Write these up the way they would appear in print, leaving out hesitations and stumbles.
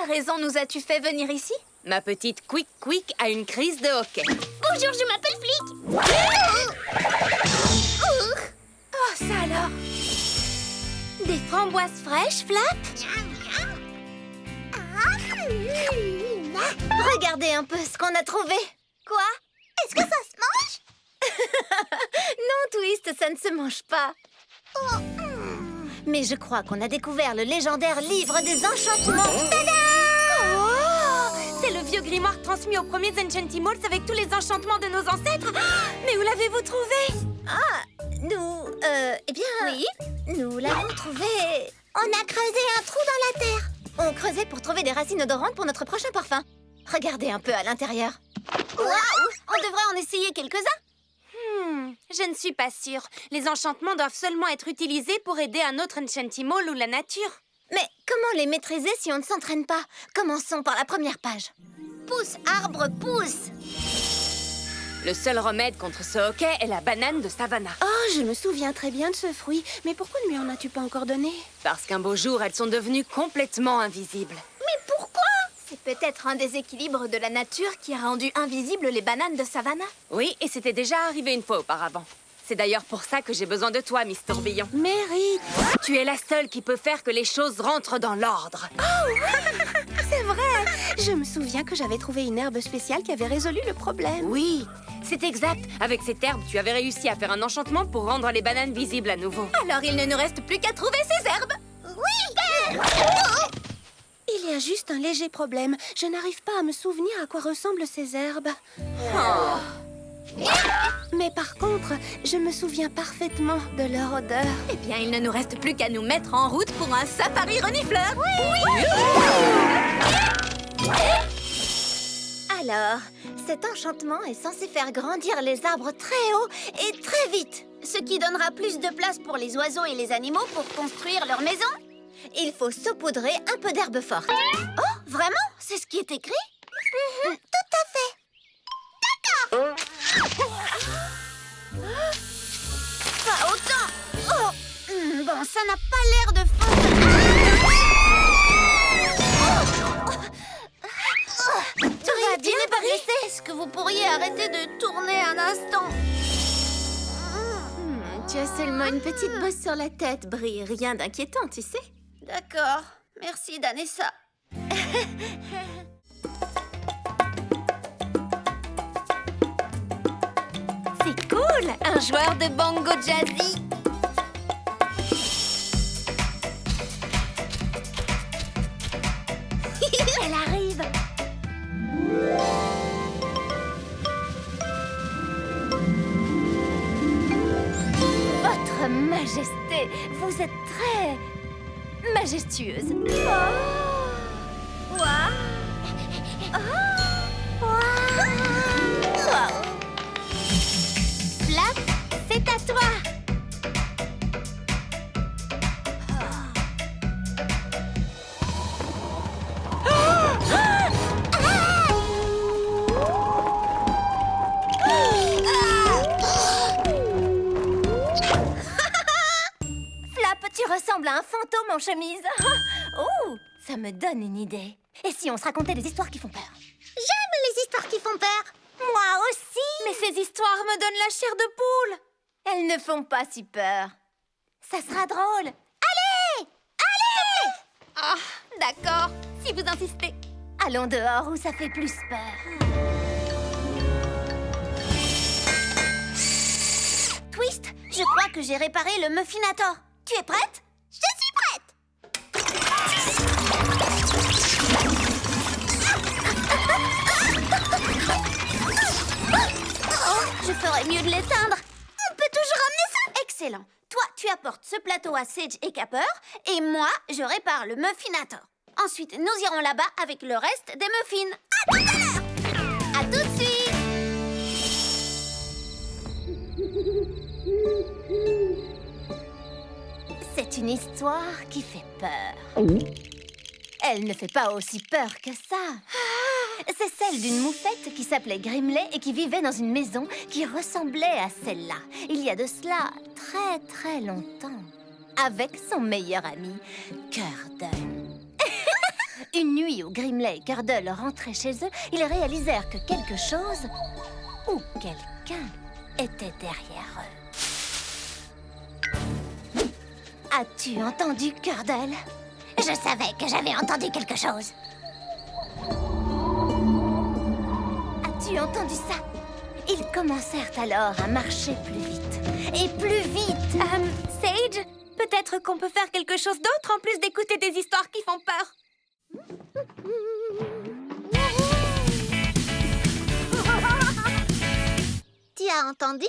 raison nous as-tu fait venir ici? Ma petite Quick a une crise de hockey. Bonjour, je m'appelle Flick. Oh, ça alors! Des framboises fraîches, Flap? Regardez un peu ce qu'on a trouvé. Quoi? Est-ce que ça se mange? Non, Twist, ça ne se mange pas. Mais je crois qu'on a découvert le légendaire livre des enchantements. Oh! C'est le vieux grimoire transmis aux premiers Enchantimals avec tous les enchantements de nos ancêtres. Mais où l'avez-vous trouvé? Nous, eh bien... Oui? Nous l'avons trouvé... On a creusé un trou dans la terre. On creusait pour trouver des racines odorantes pour notre prochain parfum. Regardez un peu à l'intérieur. Waouh! On devrait en essayer quelques-uns. Je ne suis pas sûre. Les enchantements doivent seulement être utilisés pour aider un autre Enchantimal ou la nature. Mais comment les maîtriser si on ne s'entraîne pas? Commençons par la première page. Pousse, arbre, pousse! Le seul remède contre ce hockey est la banane de Savannah. Oh, je me souviens très bien de ce fruit. Mais pourquoi ne lui en as-tu pas encore donné? Parce qu'un beau jour, elles sont devenues complètement invisibles. Mais pourquoi? C'est peut-être un déséquilibre de la nature qui a rendu invisibles les bananes de Savannah. Oui, et c'était déjà arrivé une fois auparavant. C'est d'ailleurs pour ça que j'ai besoin de toi, Miss Tourbillon. Mérite! Tu es la seule qui peut faire que les choses rentrent dans l'ordre. C'est vrai! Je me souviens que j'avais trouvé une herbe spéciale qui avait résolu le problème. Oui, c'est exact. Avec cette herbe, tu avais réussi à faire un enchantement pour rendre les bananes visibles à nouveau. Alors il ne nous reste plus qu'à trouver ces herbes! Oui! Il y a juste un léger problème. Je n'arrive pas à me souvenir à quoi ressemblent ces herbes. Mais par contre, je me souviens parfaitement de leur odeur. Eh bien, il ne nous reste plus qu'à nous mettre en route pour un safari renifleur. Oui! Alors, cet enchantement est censé faire grandir les arbres très haut et très vite, ce qui donnera plus de place pour les oiseaux et les animaux pour construire leur maison. Il faut saupoudrer un peu d'herbe forte. Oh, vraiment? C'est ce qui est écrit? Tout à fait. D'accord. Pas autant. Oh, bon, ça n'a pas l'air de Tout va bien, Brie? Est-ce que vous pourriez arrêter de tourner un instant? Tu as seulement une petite bosse sur la tête, Brie. Rien d'inquiétant, tu sais. D'accord. Merci, Danessa. C'est cool! Un joueur de bongo jazzy! Elle arrive. Votre Majesté, vous êtes très majestueuse. Flap, c'est à toi. Flap, tu ressembles à un fantôme en chemise. Oh, ça me donne une idée. Et si on se racontait des histoires qui font peur? J'aime les histoires qui font peur. Moi aussi. Mais ces histoires me donnent la chair de poule. Elles ne font pas si peur. Ça sera drôle. Allez! Allez! Ah, d'accord, si vous insistez. Allons dehors où ça fait plus peur. Twist, je crois que j'ai réparé le Muffinator. Tu es prête? Je suis prête. Oh, je ferais mieux de l'éteindre. On peut toujours ramener ça. Excellent. Toi, tu apportes ce plateau à Sage et Capper, et moi, je répare le Muffinator. Ensuite, nous irons là-bas avec le reste des muffins. À tout à l'heure. À tout de suite. C'est une histoire qui fait peur. Elle ne fait pas aussi peur que ça. C'est celle d'une moufette qui s'appelait Grimley et qui vivait dans une maison qui ressemblait à celle-là, il y a de cela très très longtemps, avec son meilleur ami, Curden. Une nuit où Grimley et Curdle rentraient chez eux, ils réalisèrent que quelque chose ou quelqu'un était derrière eux. As-tu entendu, Curdle? Je savais que j'avais entendu quelque chose. As-tu entendu ça? Ils commencèrent alors à marcher plus vite. Et plus vite! Sage, peut-être qu'on peut faire quelque chose d'autre en plus d'écouter des histoires qui font peur. Tu as entendu?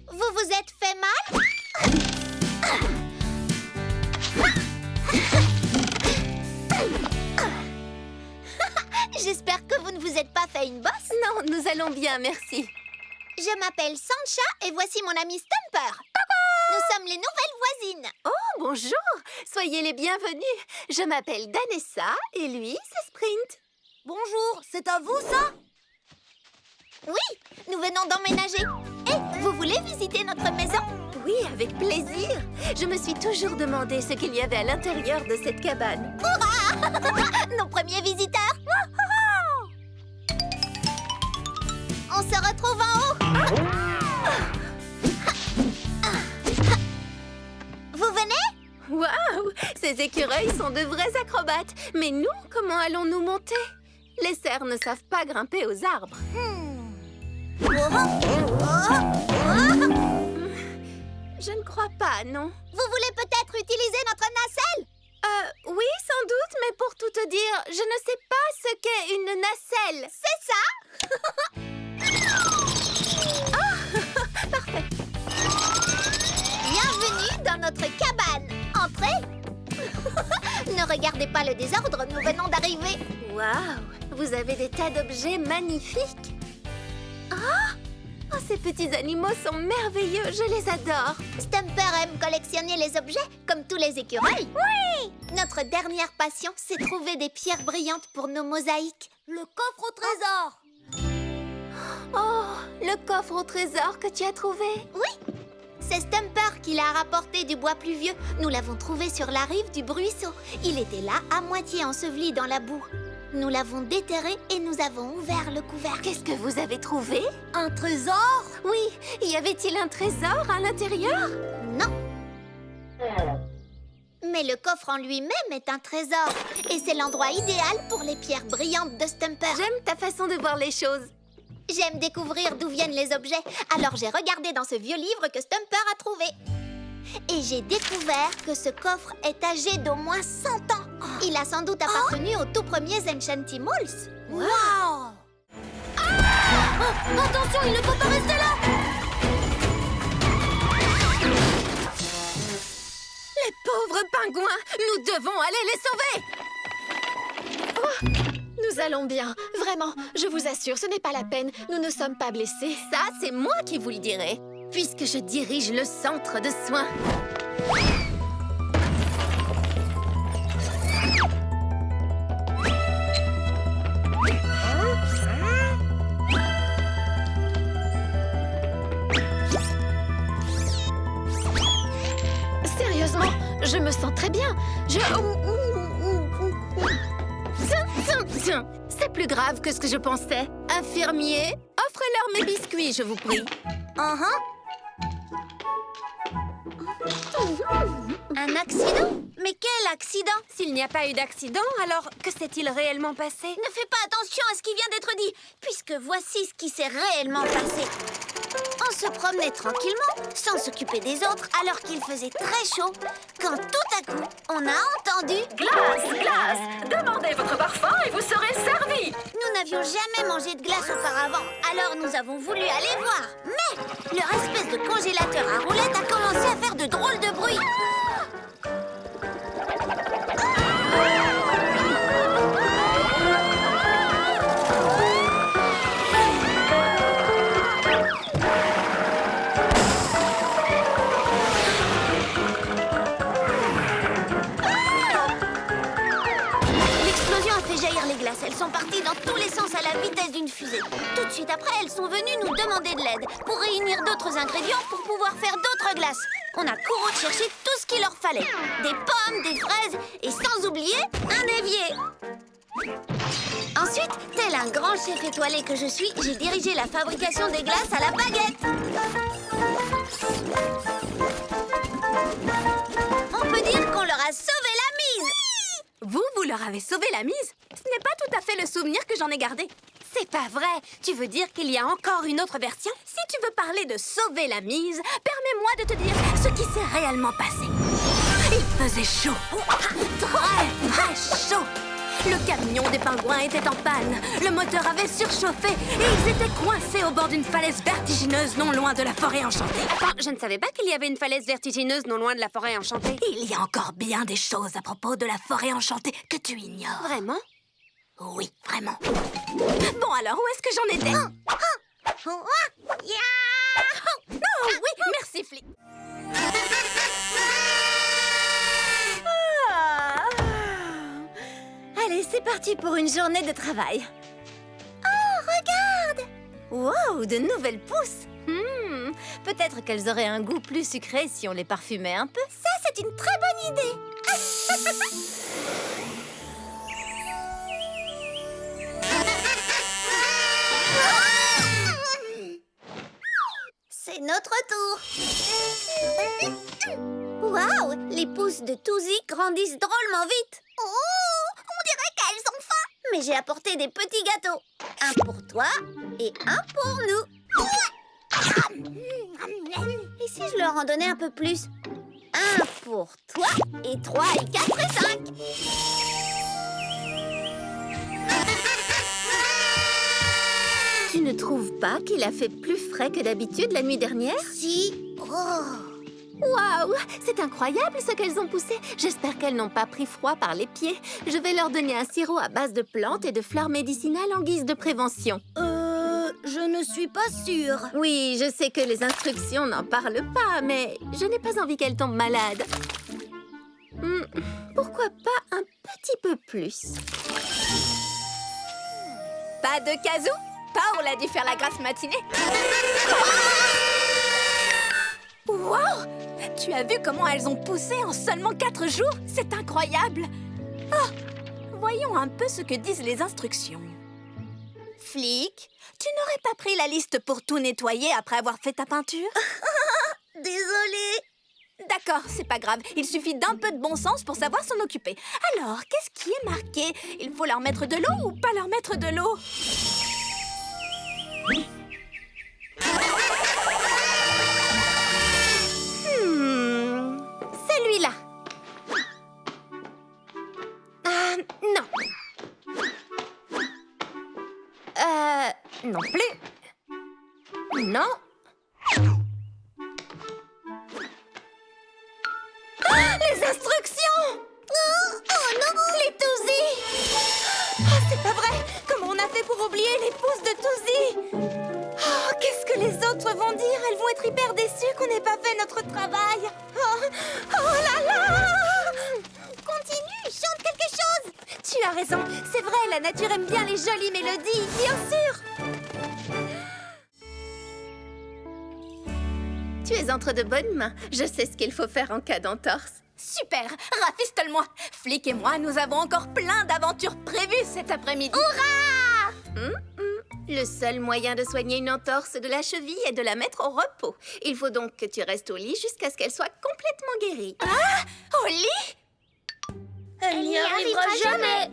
Vous vous êtes fait mal? J'espère que vous ne vous êtes pas fait une bosse. Non, nous allons bien, merci. Je m'appelle Sancha et voici mon ami Stumper. Nous sommes les nouvelles voisines. Oh, bonjour. Soyez les bienvenus. Je m'appelle Danessa et lui, c'est Sprint. Bonjour, c'est à vous ça? Oui, nous venons d'emménager. Et vous voulez visiter notre maison? Oui, avec plaisir. Je me suis toujours demandé ce qu'il y avait à l'intérieur de cette cabane. Nos premiers visiteurs. On se retrouve en haut. Vous venez? Waouh! Ces écureuils sont de vrais acrobates. Mais nous, comment allons-nous monter? Les cerfs ne savent pas grimper aux arbres. Je ne crois pas, non. Vous voulez peut-être utiliser notre nacelle? Oui, sans doute, mais pour tout te dire, je ne sais pas ce qu'est une nacelle. C'est ça? Parfait. Bienvenue dans notre cabane. Entrez. Ne regardez pas le désordre, nous venons d'arriver. Waouh! Vous avez des tas d'objets magnifiques. Oh, ces petits animaux sont merveilleux, je les adore. Stumper aime collectionner les objets, comme tous les écureuils. Oui! Notre dernière passion, c'est trouver des pierres brillantes pour nos mosaïques. Le coffre au trésor. Oh, le coffre au trésor que tu as trouvé. Oui, c'est Stumper qui l'a rapporté du bois pluvieux. Nous l'avons trouvé sur la rive du ruisseau. Il était là, à moitié enseveli dans la boue. Nous l'avons déterré et nous avons ouvert le couvercle. Qu'est-ce que vous avez trouvé? Un trésor? Oui, y avait-il un trésor à l'intérieur? Non. Mais le coffre en lui-même est un trésor. Et c'est l'endroit idéal pour les pierres brillantes de Stumper. J'aime ta façon de voir les choses. J'aime découvrir d'où viennent les objets. Alors j'ai regardé dans ce vieux livre que Stumper a trouvé. Et j'ai découvert que ce coffre est âgé d'au moins 100 ans. Il a sans doute appartenu aux tout premiers Enchantimals. Wow! Attention, il ne faut pas rester là! Les pauvres pingouins! Nous devons aller les sauver! Oh, nous allons bien. Vraiment, je vous assure, ce n'est pas la peine. Nous ne sommes pas blessés. Ça, c'est moi qui vous le dirai, puisque je dirige le centre de soins. Sérieusement, je me sens très bien. Tiens, c'est plus grave que ce que je pensais. Infirmier, offrez-leur mes biscuits, je vous prie. Un accident? Mais quel accident? S'il n'y a pas eu d'accident, alors que s'est-il réellement passé? Ne fais pas attention à ce qui vient d'être dit, puisque voici ce qui s'est réellement passé. On se promenait tranquillement, sans s'occuper des autres, alors qu'il faisait très chaud, quand tout à coup, on a entendu... Glace, glace! Demandez votre parfum et vous serez servi! Nous n'avions jamais mangé de glace auparavant, alors nous avons voulu aller voir. Mais leur espèce de congélateur à roulettes a commencé à faire de drôles de bruit. jaillir les glaces. Elles sont parties dans tous les sens à la vitesse d'une fusée. Tout de suite après, elles sont venues nous demander de l'aide pour réunir d'autres ingrédients pour pouvoir faire d'autres glaces. On a couru chercher tout ce qu'il leur fallait. Des pommes, des fraises et sans oublier un évier. Ensuite, tel un grand chef étoilé que je suis, j'ai dirigé la fabrication des glaces à la baguette. On peut dire qu'on leur a sauvé la mise. Vous leur avez sauvé la mise? Ce n'est pas tout à fait le souvenir que j'en ai gardé. C'est pas vrai. Tu veux dire qu'il y a encore une autre version? Si tu veux parler de sauver la mise, permets-moi de te dire ce qui s'est réellement passé. Il faisait chaud. Très chaud. Le camion des pingouins était en panne. Le moteur avait surchauffé et ils étaient coincés au bord d'une falaise vertigineuse non loin de la forêt enchantée. Attends, je ne savais pas qu'il y avait une falaise vertigineuse non loin de la forêt enchantée. Il y a encore bien des choses à propos de la forêt enchantée que tu ignores. Vraiment? Oui, vraiment. Bon alors, où est-ce que j'en étais? Oh oui, merci Flic. Allez, c'est parti pour une journée de travail. Oh, regarde! Wow, de nouvelles pousses. Peut-être qu'elles auraient un goût plus sucré si on les parfumait un peu. Ça, c'est une très bonne idée. C'est notre tour. Waouh, les pousses de Touzy grandissent drôlement vite. Oh, on dirait qu'elles ont faim. Mais j'ai apporté des petits gâteaux. Un pour toi et un pour nous. Et si je leur en donnais un peu plus? Un pour toi et 3 et 4 et 5. Tu ne trouves pas qu'il a fait plus frais que d'habitude la nuit dernière? Si. Oh. Waouh, c'est incroyable ce qu'elles ont poussé. J'espère qu'elles n'ont pas pris froid par les pieds. Je vais leur donner un sirop à base de plantes et de fleurs médicinales en guise de prévention. Je ne suis pas sûre. Oui, je sais que les instructions n'en parlent pas, mais je n'ai pas envie qu'elles tombent malades. Pourquoi pas un petit peu plus? Pas de casou? Paul a dû faire la grasse matinée. Wow! Tu as vu comment elles ont poussé en seulement 4 jours? C'est incroyable! Oh, voyons un peu ce que disent les instructions. Flic, tu n'aurais pas pris la liste pour tout nettoyer après avoir fait ta peinture? Désolée. D'accord, c'est pas grave. Il suffit d'un peu de bon sens pour savoir s'en occuper. Alors, qu'est-ce qui est marqué? Il faut leur mettre de l'eau ou pas leur mettre de l'eau? Celui-là. Non. Non plus. Non. Les instructions! Oh non! Les Touzy! Oh, c'est pas vrai! Comment on a fait pour oublier les pousses de Touzy? Oh, qu'est-ce que les autres vont dire? Elles vont être hyper déçues qu'on n'ait pas fait notre travail. Oh là là! Continue, chante quelque chose. Tu as raison, c'est vrai, la nature aime bien les jolies mélodies, bien sûr! Tu es entre de bonnes mains. Je sais ce qu'il faut faire en cas d'entorse. Super! Rafistole-moi! Flic et moi, nous avons encore plein d'aventures prévues cet après-midi. Hurrah! Le seul moyen de soigner une entorse de la cheville est de la mettre au repos. Il faut donc que tu restes au lit jusqu'à ce qu'elle soit complètement guérie. Ah! Au lit? Elle n'y arrivera jamais.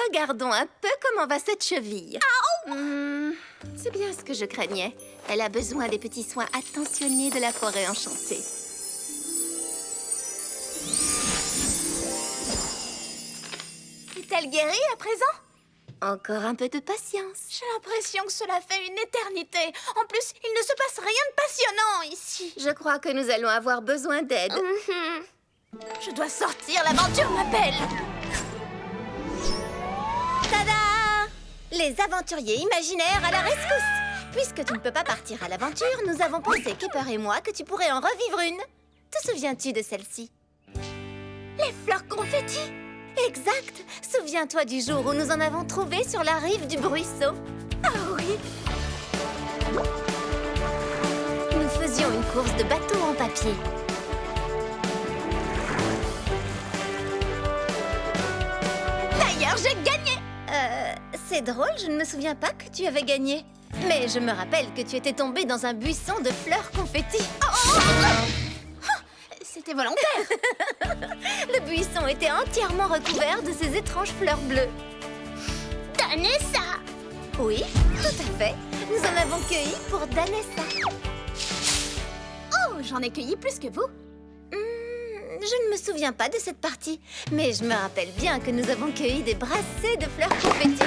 Regardons un peu comment va cette cheville. C'est bien ce que je craignais. Elle a besoin des petits soins attentionnés de la forêt enchantée. Est-elle guérie à présent? Encore un peu de patience. J'ai l'impression que cela fait une éternité. En plus, il ne se passe rien de passionnant ici. Je crois que nous allons avoir besoin d'aide. Je dois sortir, l'aventure m'appelle. Tada! Les aventuriers imaginaires à la rescousse! Puisque tu ne peux pas partir à l'aventure, nous avons pensé, Kipper et moi, que tu pourrais en revivre une. Te souviens-tu de celle-ci? Les fleurs confettis. Exact! Souviens-toi du jour où nous en avons trouvé sur la rive du ruisseau. Ah oui. Nous faisions une course de bateau en papier. D'ailleurs, j'ai gagné. C'est drôle, je ne me souviens pas que tu avais gagné. Mais je me rappelle que tu étais tombée dans un buisson de fleurs confettis. C'était volontaire. Le buisson était entièrement recouvert de ces étranges fleurs bleues. Danessa. Oui, tout à fait. Nous en avons cueilli pour Danessa. Oh, j'en ai cueilli plus que vous. Je ne me souviens pas de cette partie, mais je me rappelle bien que nous avons cueilli des brassées de fleurs confettis.